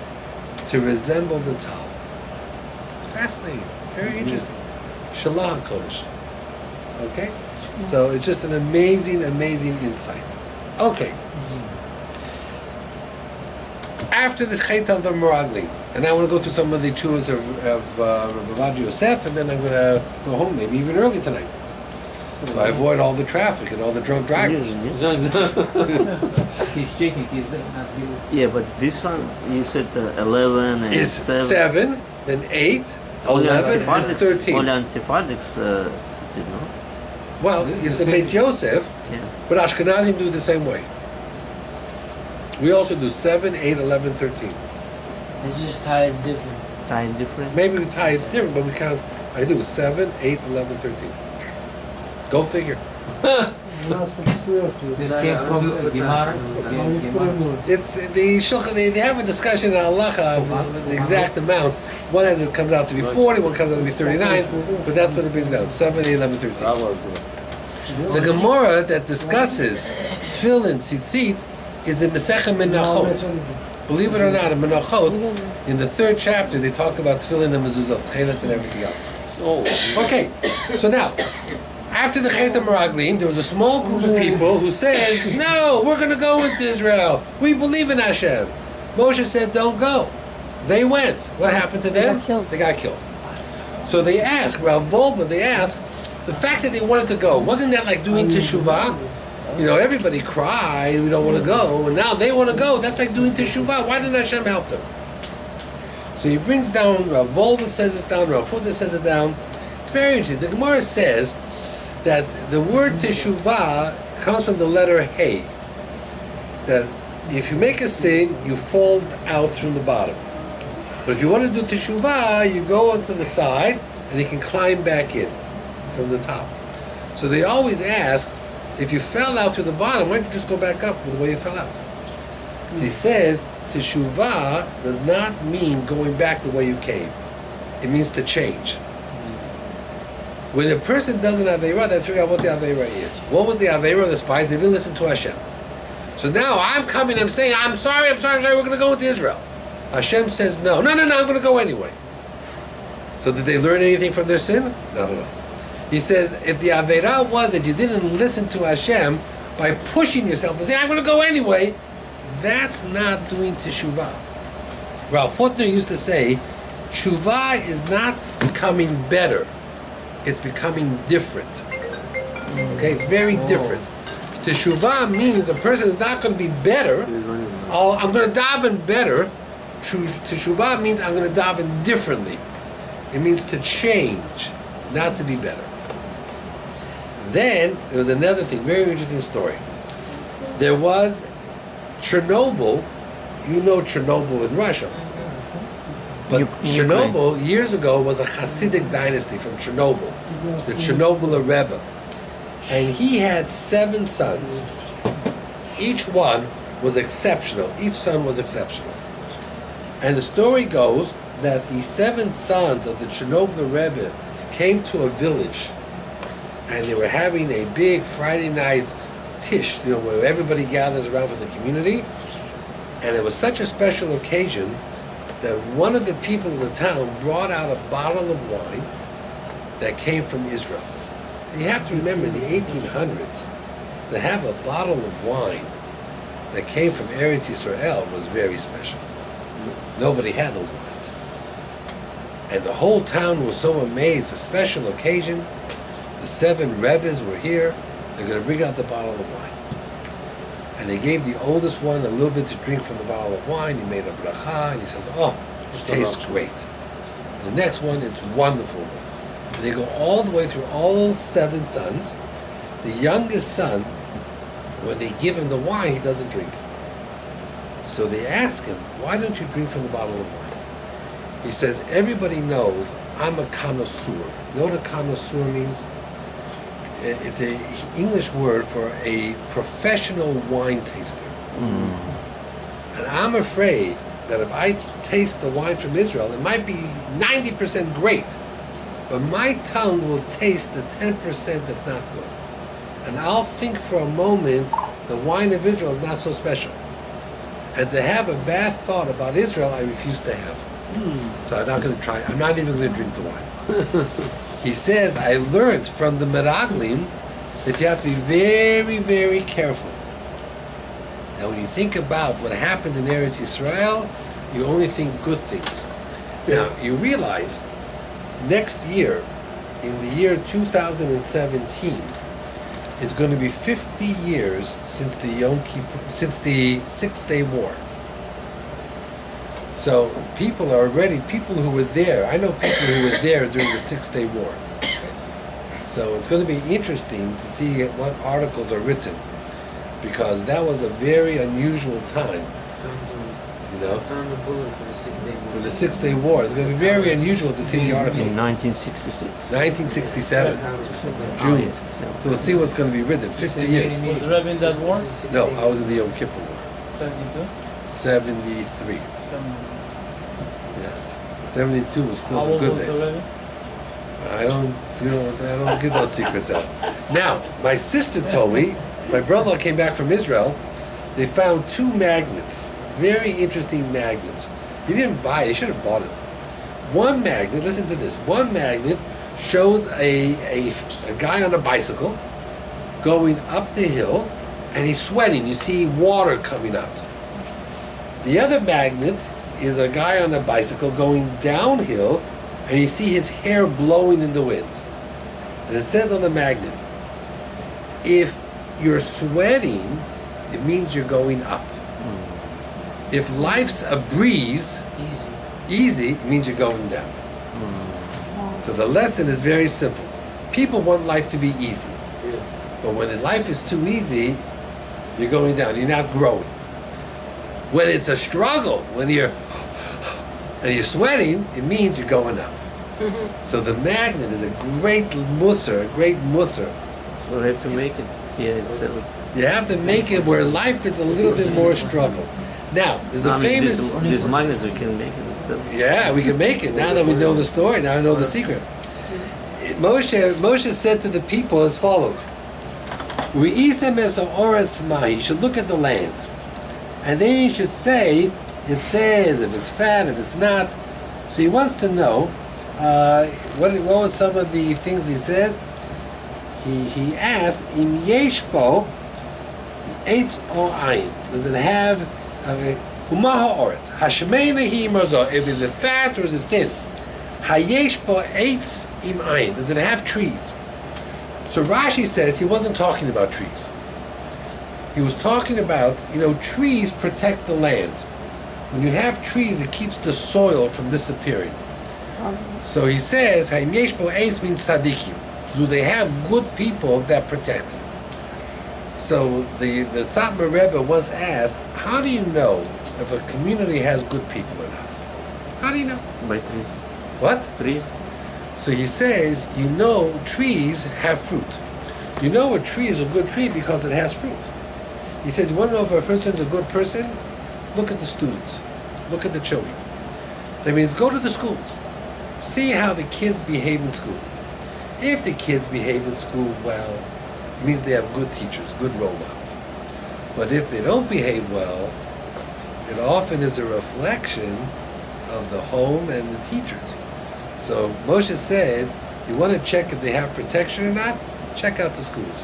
A: to resemble the tal. It's fascinating, very interesting. Shalom HaKodesh. Okay? So it's just an amazing, amazing insight. Okay. After this Chet of the Meraglim, and I want to go through some of the chuvas of Rabbi Yosef, and then I'm going to go home maybe even early tonight. So I avoid all the traffic and all the drunk drivers.
C: He's checking, he's not here.
B: Yeah, but this one, you said 11 and
A: Is 7, then 8, 11, and 13.
B: Only on Sephardics, tzitzit, no?
A: Well, it's a Beit Yosef,
B: Yeah.
A: but Ashkenazim do the same way. We also do 7, 8, 11, 13.
H: It's just tied different.
B: Time different?
A: Maybe we tie it different, but we count. I do 7, 8, 11, 13. Go figure.
C: This came from Gemara.
A: It's the shulchan. They have a discussion on halacha of the exact amount. One has it comes out to be 40, one comes out to be 39, but that's what it brings down: 7, 8, 11, 13. The Gemara that discusses tefillin tzitzit is in Masechet Menachot. Believe it or not, in Menachot, in the 3rd chapter, they talk about tefillin and mezuzot, chelet, and everything else. Okay, so now, after the Chet Meraglim, there was a small group of people who says, no, we're going to go into Israel. We believe in Hashem. Moshe said, don't go. They went. What happened to them? They got killed. So they asked, Rav Volba, they asked, the fact that they wanted to go, wasn't that like doing teshuvah? You know, everybody cried, we don't want to go, and now they want to go. That's like doing teshuvah. Why didn't Hashem help them? So he brings down, Rav Volba says it down, Rav Fuda says it down. It's very interesting. The Gemara says that the word teshuvah comes from the letter Hey. That if you make a sin, you fall out through the bottom. But if you want to do teshuvah, you go onto the side and you can climb back in from the top. So they always ask, if you fell out through the bottom, why don't you just go back up with the way you fell out? So he says, teshuvah does not mean going back the way you came. It means to change. When a person does an Aveirah, they figure out what the Aveirah is. What was the Aveirah of the spies? They didn't listen to Hashem. So now I'm coming, I'm saying, I'm sorry, we're going to go into Israel. Hashem says, no, I'm going to go anyway. So did they learn anything from their sin? Not at all. He says, if the Aveirah was that you didn't listen to Hashem by pushing yourself and saying, I'm going to go anyway, that's not doing teshuvah. Ralph Faulkner used to say, teshuvah is not becoming better, it's becoming different. Okay, it's very different. Teshuvah means a person is not going to be better. Oh, I'm going to daven better. Teshuvah means I'm going to daven differently. It means to change, not to be better. Then there was another thing, very interesting story. There was Chernobyl. You know Chernobyl in Russia. But Chernobyl, years ago, was a Hasidic dynasty from Chernobyl, the Chernobyl Rebbe. And he had 7 sons. Each one was exceptional. Each son was exceptional. And the story goes that the 7 sons of the Chernobyl Rebbe came to a village, and they were having a big Friday night tish, where everybody gathers around for the community. And it was such a special occasion that one of the people of the town brought out a bottle of wine that came from Israel. And you have to remember, in the 1800s, to have a bottle of wine that came from Eretz Yisrael was very special. Nobody had those wines. And the whole town was so amazed, a special occasion. The 7 Rebbes were here. They're going to bring out the bottle of wine. And they gave the oldest one a little bit to drink from the bottle of wine. He made a bracha, and he says, oh, it tastes great. And the next one, it's wonderful. And they go all the way through all 7 sons. The youngest son, when they give him the wine, he doesn't drink. So they ask him, why don't you drink from the bottle of wine? He says, everybody knows I'm a connoisseur. You know what a connoisseur means? It's an English word for a professional wine taster. And I'm afraid that if I taste the wine from Israel, it might be 90% great, but my tongue will taste the 10% that's not good. And I'll think for a moment the wine of Israel is not so special. And to have a bad thought about Israel, I refuse to have. So I'm not going to try. I'm not even going to drink the wine. He says, I learned from the Meraglim that you have to be very, very careful. Now, when you think about what happened in Eretz Yisrael, you only think good things. Now, you realize next year, in the year 2017, it's going to be 50 years since the since the 6-Day War. So people who were there, I know people who were there during the 6-Day War. So it's going to be interesting to see what articles are written, because that was a very unusual time.
H: I found a bullet for the 6-Day War.
A: For the 6-Day War. It's going to be very unusual to see the article.
B: In 1966.
A: 1967, June. So we'll see what's going to be written. 50 years.
G: Was Rabbi in that war?
A: No, I was in the Yom Kippur War.
G: 72?
A: 73. Yes. 72 was still
G: How
A: the
G: old
A: good
G: was
A: days.
G: the Rabbi?
A: I don't give those secrets out. Now, my sister told me, my brother came back from Israel, they found 2 magnets, very interesting magnets. He didn't buy it, he should have bought it. One magnet, listen to this, one magnet shows a guy on a bicycle going up the hill, and he's sweating, you see water coming out. The other magnet is a guy on a bicycle going downhill, and you see his hair blowing in the wind. And it says on the magnet, if you're sweating, it means you're going up. If life's a breeze, easy, it means you're going down. So the lesson is very simple. People want life to be easy. But when life is too easy, you're going down, you're not growing. When it's a struggle, when you're sweating, it means you're going up. So the magnet is a great musser,
B: So we have to make it here itself.
A: You have to make it where life is a little bit more struggle. Now, there's a famous...
B: These magnets we can make it itself.
A: Yeah, we can make it. Now that we know the story, now I know the secret. Moshe said to the people as follows. You should look at the land. And then you should say, it says, if it's fat, if it's not. So he wants to know, what was some of the things he says? He asked, Im yeshbo eitz o ayin. Does it have Okay. Umaha oretz. Hashmeina hi marzo. If is it fat or is it thin? Hayesh bo eitz im ayin. Does it have trees? So Rashi says he wasn't talking about trees. He was talking about, trees protect the land. When you have trees, it keeps the soil from disappearing. So he says, Hayesh bo eitz means tzaddikim. Do they have good people that protect them? So the Satmar Rebbe once asked, how do you know if a community has good people or not? How do you know?
B: By trees.
A: What?
B: Trees?
A: So he says, trees have fruit. You know a tree is a good tree because it has fruit. He says, you want to know if a person's a good person? Look at the students. Look at the children. That means go to the schools. See how the kids behave in school. If the kids behave in school well, it means they have good teachers, good role models. But if they don't behave well, it often is a reflection of the home and the teachers. So Moshe said, you want to check if they have protection or not? Check out the schools.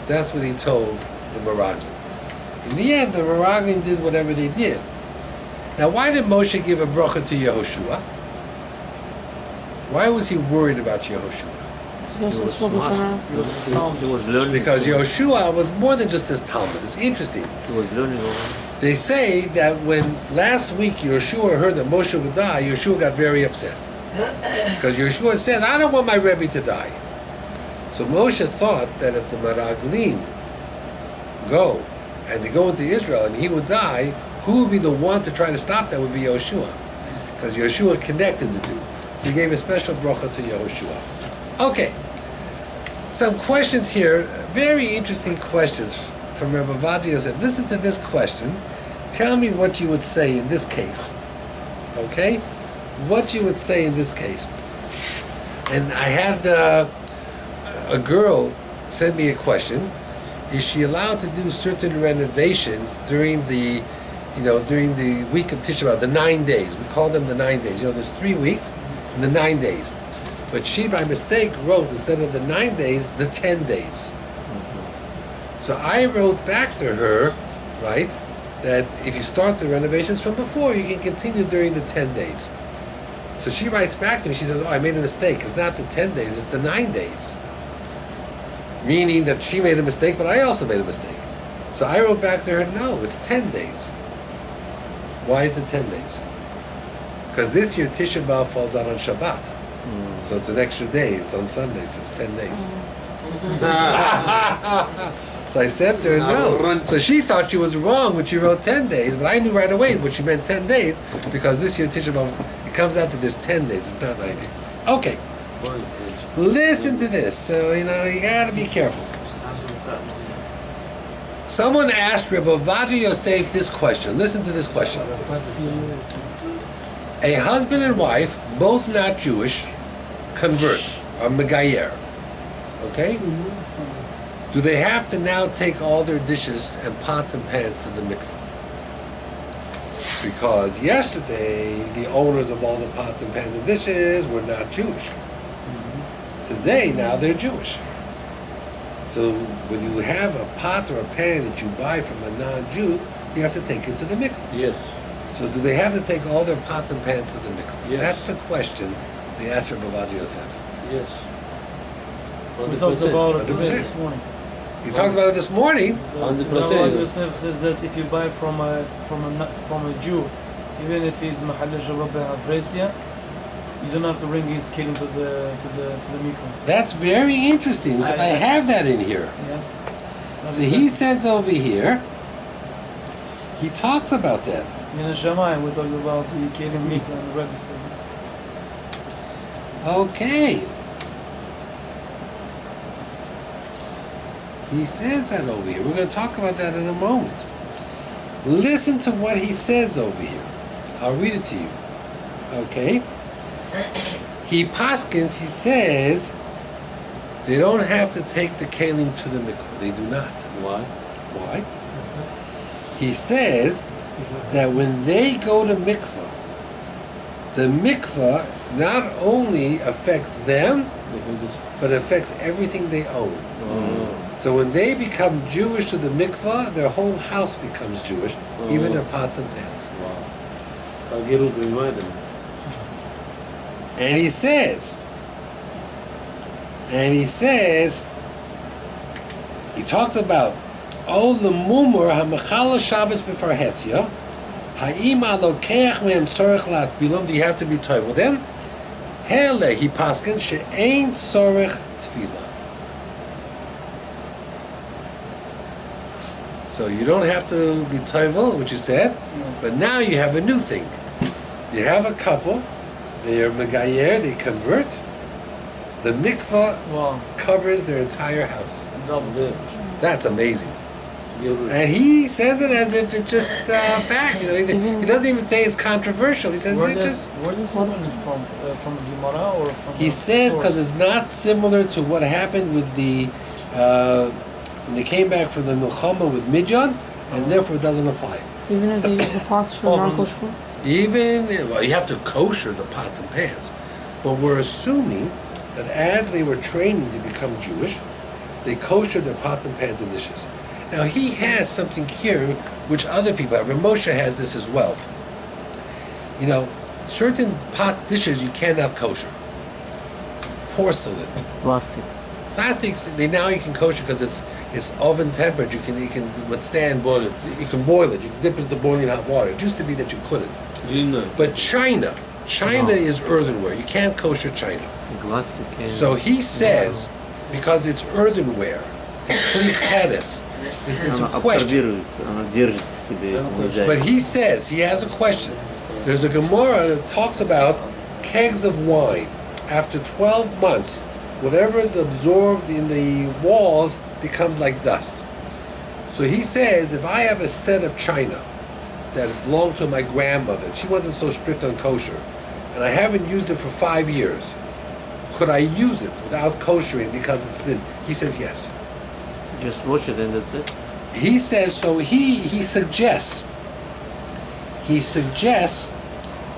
A: That's what he told the Meraglim. In the end, the Meraglim did whatever they did. Now, why did Moshe give a bracha to Yehoshua? Why was he worried about Yehoshua?
B: He was smart. He was learning.
A: Because Yehoshua was more than just his Talmud. It's interesting.
B: He was learning.
A: They say that when last week Yehoshua heard that Moshe would die, Yehoshua got very upset. Because Yehoshua said, I don't want my Rebbe to die. So Moshe thought that if the Meraglim go and they go into Israel and he would die, who would be the one to try to stop that would be Yehoshua. Because Yehoshua connected the two. So he gave a special bracha to Yehoshua. Okay. Some questions here, very interesting questions from Rabbi Vadi Yosef. Listen to this question. Tell me what you would say in this case. Okay? What you would say in this case. And I had a girl send me a question. Is she allowed to do certain renovations during the week of Tisha B'Av, the 9 days? We call them the 9 days. There's 3 weeks and the 9 days. But she, by mistake, wrote, instead of the 9 days, the 10 days. So I wrote back to her, right, that if you start the renovations from before, you can continue during the 10 days. So she writes back to me, she says, I made a mistake. It's not the 10 days, it's the 9 days. Meaning that she made a mistake, but I also made a mistake. So I wrote back to her, no, it's 10 days. Why is it 10 days? Because this year Tisha B'Av falls out on Shabbat. So it's an extra day. It's on Sundays. It's 10 days. So I said to her, no. So she thought she was wrong when she wrote 10 days, but I knew right away what she meant 10 days, because this year Tisha B'Av, it comes out that there's 10 days. It's not 9 days. Okay. Listen to this. So, you gotta be careful. Someone asked Rabbi Vadi Yosef this question. Listen to this question. A husband and wife, both not Jewish, convert, or megayer. Okay? Do they have to now take all their dishes and pots and pans to the mikveh? Because yesterday, the owners of all the pots and pans and dishes were not Jewish. Today, now they're Jewish. So when you have a pot or a pan that you buy from a non-Jew, you have to take it to the mikveh.
E: Yes.
A: So do they have to take all their pots and pans to the mikveh?
E: Yes.
A: That's the question they asked Rabbi Vadi Yosef.
E: Yes.
G: We talked about it
A: 100%.
G: this morning.
A: You talked about it this morning.
E: 100%.
G: Rabbi Yosef says that if you buy from a Jew, even if he's Mahal Rabbi Avresia, you don't have to bring his kelim to the mikveh.
A: That's very interesting, because I have that in here.
G: Yes.
A: So he says over here, he talks about that.
G: In the Shammai, we talk about the kelim mikveh, and the Rabbi says it.
A: Okay. He says that over here. We're going to talk about that in a moment. Listen to what he says over here. I'll read it to you. Okay? He paskins, he says, they don't have to take the kelim to the mikveh. They do not.
E: Why?
A: Why? He says that when they go to mikveh, the mikveh not only affects them, but affects everything they own.
E: Oh.
A: So when they become Jewish to the mikvah, their whole house becomes Jewish, even their pots and pans.
E: הגרות בלמדם.
A: And he says, he talks about, oh, the mumur hamachala Shabbos before Hesya, ha'ima lokeach mehem tzorech latbilum, do you have to be toivel them? Hele, he paskin, she'ein tzorech tefillah. So you don't have to be toivel, which you said, but now you have a new thing. You have a couple, they are megayer, they convert. The mikvah
G: Wow.
A: covers their entire house.
G: Double.
A: That's amazing. And he says it as if it's just fact. You know, he doesn't even say it's controversial. He says
G: Where
A: it's
G: does
A: just.
G: where does learn it from Gemara or from?
A: He
G: the
A: says
G: source?
A: because it's not similar to what happened with the when they came back from the milchama with Midyan, and therefore it doesn't apply.
I: Even if they use the pots for non-kosher?
A: Even well, you have to kosher the pots and pans, but we're assuming that as they were training to become Jewish, they koshered their pots and pans and dishes. Now he has something here which other people have. Moshe has this as well. You know, certain pot dishes you cannot kosher. Porcelain,
B: Plastic.
A: plastics. Now you can kosher because it's oven tempered. You can withstand boil it. You can boil it. You can dip it into boiling hot water. It used to be that you couldn't. But China is earthenware. You can't kosher China.
B: Plastic.
A: So he says, because it's earthenware, it's klicheres. It's a question.
B: Она держит в себе.
A: But he says, he has a question. There's a Gemara that talks about kegs of wine. After 12 months, whatever is absorbed in the walls becomes like dust. So he says, if I have a set of china that belonged to my grandmother, she wasn't so strict on kosher, and I haven't used it for 5 years, could I use it without koshering because it's been, he says yes.
B: Just wash it and that's it.
A: He says, so he suggests,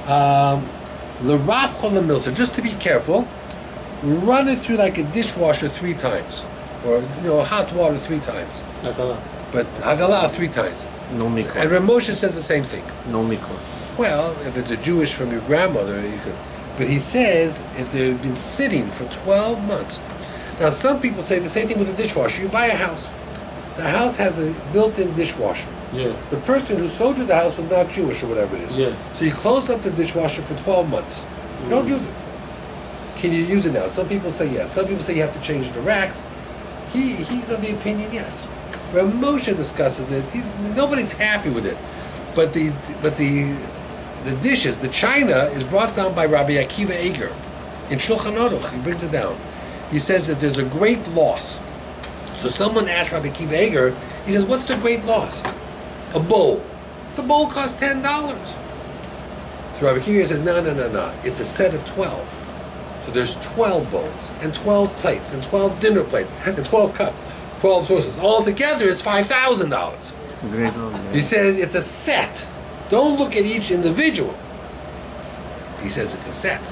A: l'raf chol milsa, just to be careful, run it through like a dishwasher 3 times, or hot water 3 times. But hagalah 3 times.
B: No mikvah.
A: And Ramosha says the same thing.
B: No mikvah.
A: Well, if it's a Jewish from your grandmother, you could. But he says if they've been sitting for 12 months. Now, some people say the same thing with a dishwasher. You buy a house. The house has a built-in dishwasher.
E: Yeah.
A: The person who sold you the house was not Jewish or whatever it is.
E: Yeah.
A: So you close up the dishwasher for 12 months. You don't use it. Can you use it now? Some people say yes. Some people say you have to change the racks. He's of the opinion yes. Rav Moshe discusses it. Nobody's happy with it. But the dishes, the china, is brought down by Rabbi Akiva Eger in Shulchan Aruch. He brings it down. He says that there's a great loss. So someone asked Rabbi Akiva Eger, he says, what's the great loss? A bowl. The bowl costs $10. So Rabbi Akiva says, no. It's a set of 12. So there's 12 bowls, and 12 plates, and 12 dinner plates, and 12 cups, 12 sauces. All together is $5,000.
B: Great one.
A: He says it's a set. Don't look at each individual. He says it's a set.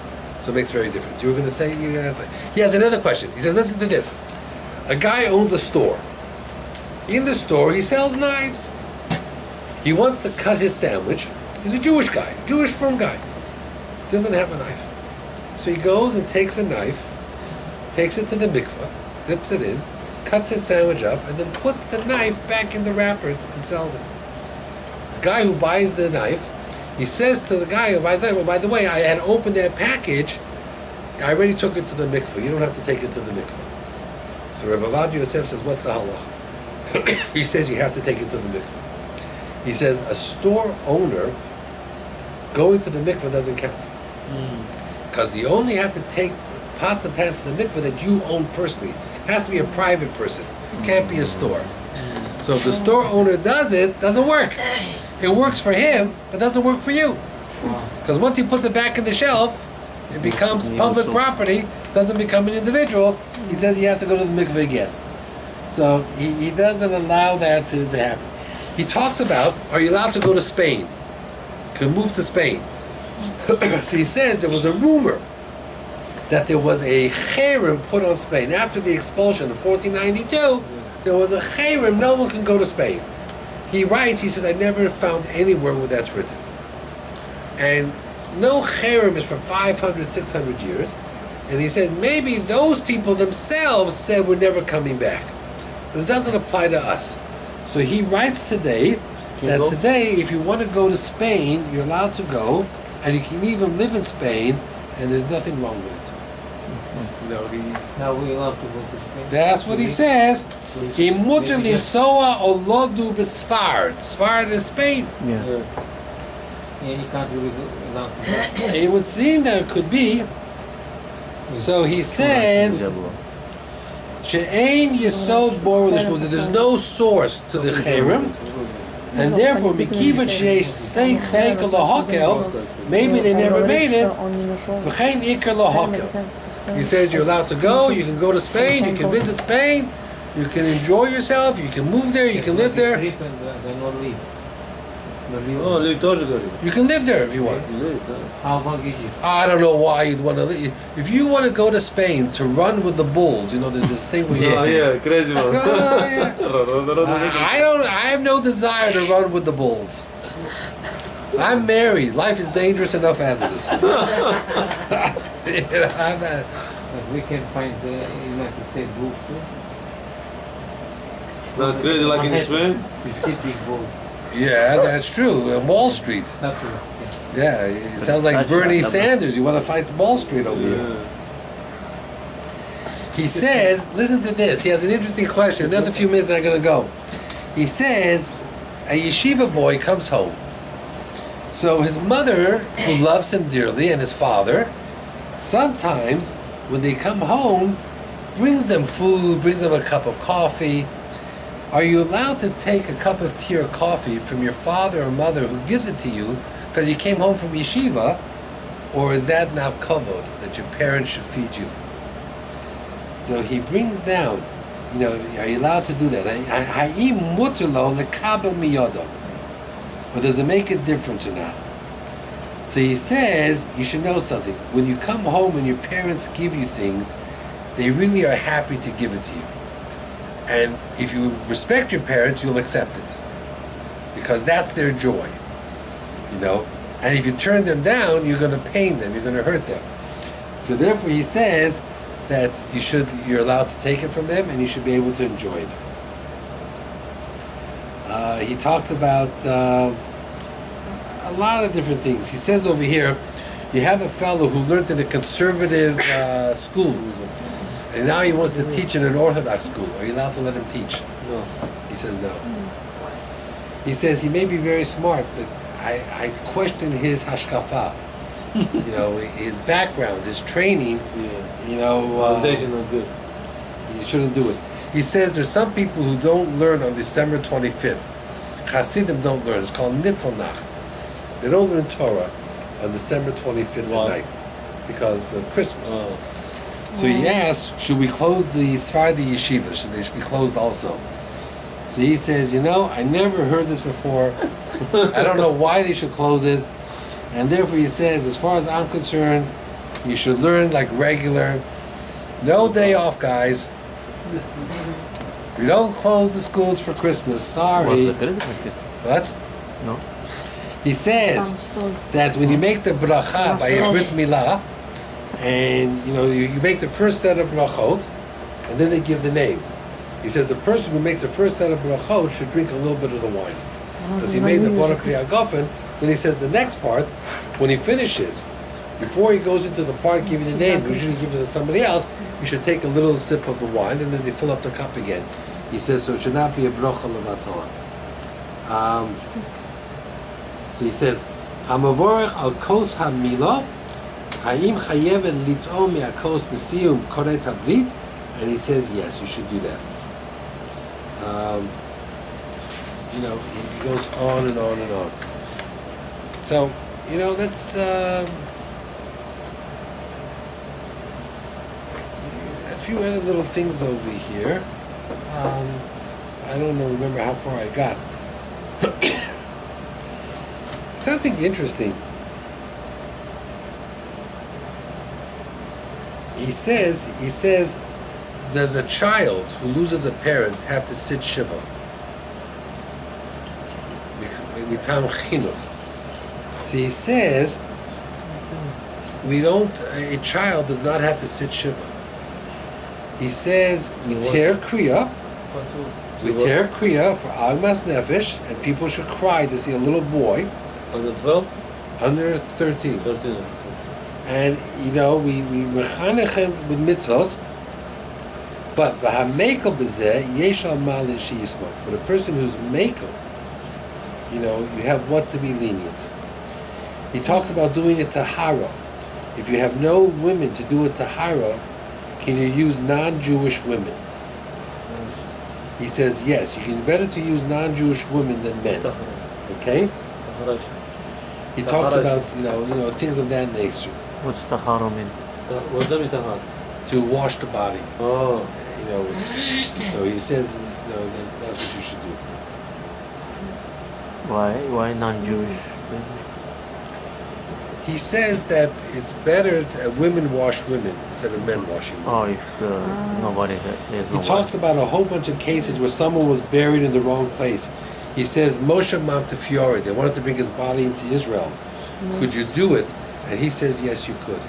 A: So it makes it very different. You were going to say, he has another question. He says, listen to this. A guy owns a store. In the store, he sells knives. He wants to cut his sandwich. He's a Jewish guy, Jewish firm guy. Doesn't have a knife. So he goes and takes a knife, takes it to the mikvah, dips it in, cuts his sandwich up, and then puts the knife back in the wrapper and sells it. The guy who buys the knife, he says to the guy who buys the knife, well, by the way, I had opened that package, I already took it to the mikvah. You don't have to take it to the mikvah. So Rabbi Avad Yosef says, what's the halach? He says you have to take it to the mikvah. He says a store owner going to the mikvah doesn't count. Because you only have to take pots and pans to the mikvah that you own personally. It has to be a private person. It can't be a store. So if the store owner does it doesn't work. It works for him, but doesn't work for you. Because once he puts it back in the shelf, it becomes public property, doesn't become an individual. He says you have to go to the mikvah again. So he doesn't allow that to happen. He talks about, are you allowed to go to Spain? Can move to Spain. So he says there was a rumor that there was a cherem put on Spain. After the expulsion of 1492, there was a cherem, no one can go to Spain. He writes, he says, I never found anywhere where that's written. And no cherem is for 500, 600 years. And he says, maybe those people themselves said we're never coming back. But it doesn't apply to us. So he writes today that today, if you want to go to Spain, you're allowed to go, and you can even live in Spain, and there's nothing wrong with it. You know,
C: Now we allowed to go to Spain.
A: that's what he says. Imuter limsoa olodu b'sfard. Sfard is Spain.
B: Yeah.
C: Any country we allowed to go.
A: It would seem that it could be. So he says, She'ein yesod bor l'shmuz. There's no source to the cherem, and therefore mikivat she'esh feik lahakel. Maybe they never made it. V'chein ikar lahakel. He says you're allowed to go. You can go to Spain. You can visit Spain. You can enjoy yourself. You can move there. You can live there.
E: Oh, live тоже говорит.
A: You can live there if you want.
C: How about Egypt?
A: I don't know why you'd want to live. If you want to go to Spain to run with the bulls, you know, there's this thing where you.
E: Oh yeah, crazy one.
A: I have no desire to run with the bulls. I'm married. Life is dangerous enough as it is.
C: We can find the United States bulls too.
E: Not crazy like in Spain.
C: You see big bulls.
A: Yeah, that's true. Wall Street.
C: Not true.
A: Yeah, it sounds like Bernie Sanders. You want to fight the Wall Street over here. He says, listen to this. He has an interesting question. Another few minutes and I'm going to go. He says, a yeshiva boy comes home. So his mother, who loves him dearly, and his father, sometimes when they come home, brings them food, brings them a cup of coffee. Are you allowed to take a cup of tea or coffee from your father or mother who gives it to you because you came home from yeshiva, or is that not kavod, that your parents should feed you? So he brings down, you know, are you allowed to do that? Ha'im mutulo lekabel miyodo. But does it make a difference or not? So he says, you should know something. When you come home and your parents give you things, they really are happy to give it to you. And if you respect your parents, you'll accept it. Because that's their joy. You know? And if you turn them down, you're going to pain them, you're going to hurt them. So therefore he says that you're allowed to take it from them and you should be able to enjoy it. He talks about a lot of different things. He says over here, you have a fellow who learned in a conservative school. And now he wants to teach in an Orthodox school. Are you allowed to let him teach?
E: No.
A: He says no. He says he may be very smart, but I question his hashkafa. You know, his background, his training.
E: Yeah.
A: You know,
E: Foundation not good.
A: you shouldn't do it. He says there's some people who don't learn on December 25th. Hasidim don't learn. It's called Nittel Nacht. They don't learn Torah on December 25th at night because of Christmas.
E: Oh.
A: So he asks, should we close the Sephardi yeshiva? Should they be closed also? So he says, you know, I never heard this before. I don't know why they should close it. And therefore he says, as far as I'm concerned, you should learn like regular. No day off, guys. We don't close the schools for Christmas. Sorry. What?
B: No.
A: He says that when you make the bracha by a brit milah, and you know you make the first set of brachot, and then they give the name. He says the person who makes the first set of brachot should drink a little bit of the wine, because he made the Baruch Kriyagofen. Then he says the next part, when he finishes, before he goes into the part giving the name, usually give it to somebody else, you should take a little sip of the wine, and then they fill up the cup again. He says so it should not be a bracha levatala. So he says, Hamavorech al kos hamila. Ha'im chayevet lit'om me'akos b'siyum koret habrit, and he says yes, you should do that. You know, he goes on and on and on. So, you know, that's a few other little things over here. I don't remember how far I got. Something interesting. He says does a child who loses a parent have to sit shiva? Mitam chinuch. So he says, a child does not have to sit shiva. He says, we tear kriya for agmas nefesh, and people should cry to see a little boy.
E: Under 12?
A: Under 13.
E: 13.
A: And, we mechanech him with mitzvos, but v'hamekel b'zeh yesh al malin she'yismo. But a person who's mekel, you have what to be lenient. He talks about doing a tahara. If you have no women to do a tahara, can you use non-Jewish women? He says yes. You can better to use non-Jewish women than men. Okay? He talks about things of that nature.
B: What's tahara mean?
E: What's that mean?
A: To wash the body.
E: Oh.
A: So he says that's what you should do.
B: Why non-Jewish?
A: He says that it's better women wash women instead of men washing women.
B: Oh, if nobody has
A: He talks about a whole bunch of cases where someone was buried in the wrong place. He says Moshe Montefiore, they wanted to bring his body into Israel. Could you do it? And he says yes, you could.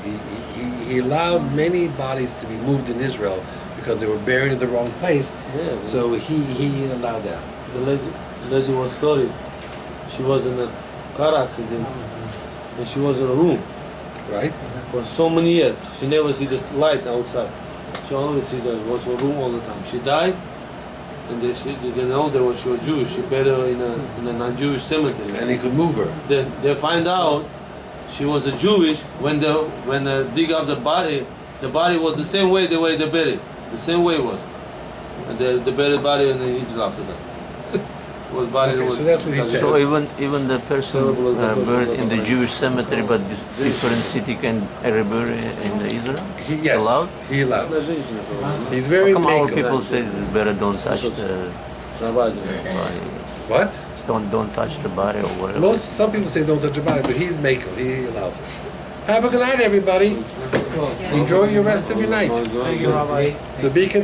A: He allowed many bodies to be moved in Israel because they were buried in the wrong place.
E: Yeah.
A: So he allowed that.
E: The lady was sorry. She was in a car accident and she was in a room.
A: Right?
E: For so many years. She never see the light outside. She always see that it was a room all the time. She died and they didn't know that she was Jewish. She buried her in a non-Jewish cemetery.
A: And they could move her.
E: Then they find out she was a Jewish when they dig up the body was the same way they buried. The same way it was. And they buried the body in Israel after that. Was body
A: Okay,
E: was,
A: so that's what he said.
B: So even the person buried in the Jewish cemetery, but this different city can rebury in the Israel?
A: Yes,
B: Allowed?
A: he allows. He's very
B: How come our
A: makel.
B: people say it's better don't touch the body?
A: What?
B: Don't touch the body or whatever.
A: Some people say don't touch your body, but he's makel. He allows it. Have a good night, everybody. Enjoy your rest of your night.
G: Thank you, Rabbi.
A: To be continued.